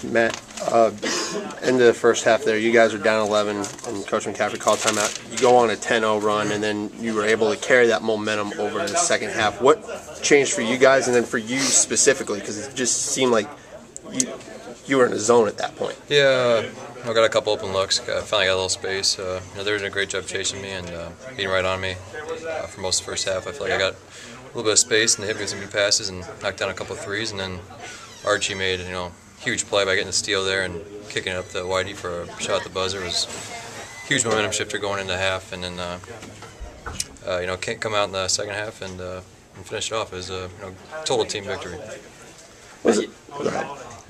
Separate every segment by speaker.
Speaker 1: Matt, end of the first half there, you guys are down 11, and Coach McCaffrey called timeout. You go on a 10-0 run, and then you were able to carry that momentum over in the second half. What changed for you guys, and then for you specifically? Because it just seemed like you were in a zone at that point.
Speaker 2: Yeah, I got a couple open looks. Finally got a little space. They were doing a great job chasing me and being right on me for most of the first half. I feel like I got a little bit of space, and they hit me with some good passes and knocked down a couple of threes, and then Archie made huge play by getting the steal there and kicking it up to Whitey for a shot at the buzzer. It was a huge momentum shifter going into half, and then can't come out in the second half and finish it off as a total team victory.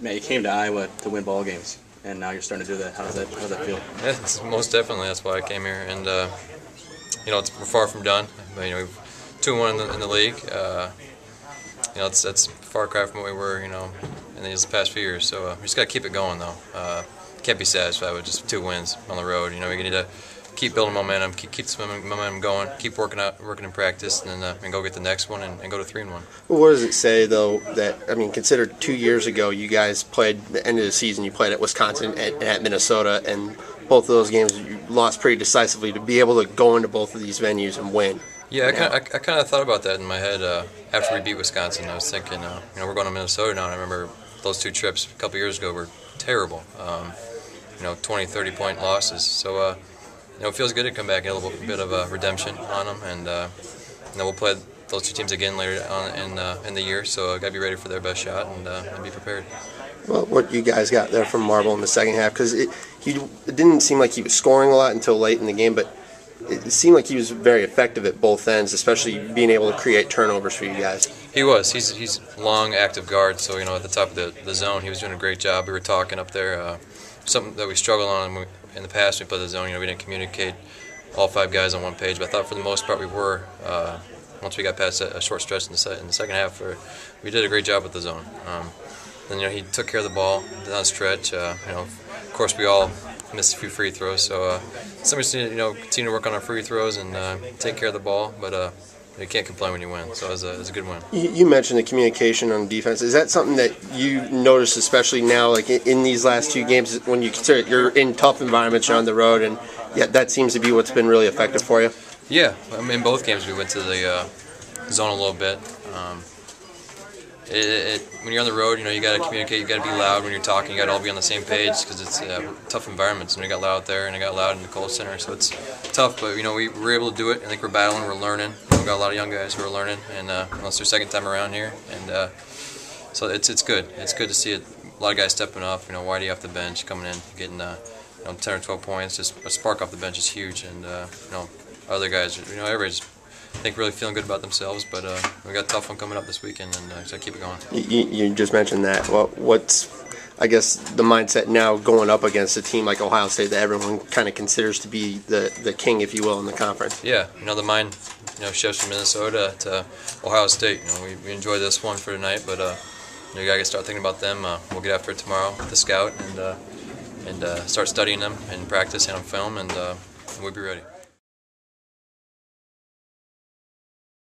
Speaker 3: Matt, you came to Iowa to win ball games, and now you're starting to do that. How does that feel?
Speaker 2: Yeah, most definitely. That's why I came here, and we're far from done. We've 2-1 in the league. That's far cry from what we were, in these past few years. So we just got to keep it going, though. Can't be satisfied with just 2 wins on the road. We need to keep building momentum, keep this momentum going, keep working in practice, and go get the next one and go to 3-1.
Speaker 1: Well, what does it say, though, that, consider 2 years ago you guys played the end of the season, you played at Wisconsin and at Minnesota, and both of those games you lost pretty decisively. To be able to go into both of these venues and win.
Speaker 2: Yeah, I kind of thought about that in my head after we beat Wisconsin. I was thinking, we're going to Minnesota now, and I remember those 2 trips a couple years ago were terrible. 20, 30-point losses. So, it feels good to come back and get a little bit of redemption on them, and we'll play those 2 teams again later on in the year. So, got to be ready for their best shot and be prepared.
Speaker 1: Well, what you guys got there from Marble in the second half, because it didn't seem like he was scoring a lot until late in the game, but it seemed like he was very effective at both ends, especially being able to create turnovers for you guys.
Speaker 2: He was. He's long, active guard, so at the top of the zone, he was doing a great job. We were talking up there, something that we struggled on in the past. We played the zone. We didn't communicate all 5 guys on one page, but I thought for the most part we were. Once we got past a short stretch in the second half, we did a great job with the zone. Then he took care of the ball down the stretch. Of course we all missed a few free throws, so somebody's need to continue to work on our free throws and take care of the ball, but you can't complain when you win, so it was a good win.
Speaker 1: You mentioned the communication on defense. Is that something that you notice, especially now, like in these last 2 games, when you consider you're in tough environments, you're on the road, and that seems to be what's been really effective for you?
Speaker 2: Yeah, in both games we went to the zone a little bit. When you're on the road, you got to communicate, you got to be loud when you're talking, you got to all be on the same page because it's tough environments, and it got loud there and it got loud in the Kohl Center, so it's tough, but we were able to do it. I think we're battling, we're learning. We've got a lot of young guys who are learning, and it's their second time around here, and so it's good. It's good to see it. A lot of guys stepping up, Whitey off the bench, coming in, getting 10 or 12 points, just a spark off the bench is huge, and other guys, everybody's I think really feeling good about themselves, but we got a tough one coming up this weekend, and just keep it going.
Speaker 1: You just mentioned that. Well, what's, I guess, the mindset now going up against a team like Ohio State that everyone kind of considers to be the king, if you will, in the conference?
Speaker 2: Yeah, the mind shifts from Minnesota to Ohio State. We enjoy this one for tonight, but you got to start thinking about them. We'll get after it tomorrow with the scout and start studying them and practice and on film, and we'll be ready.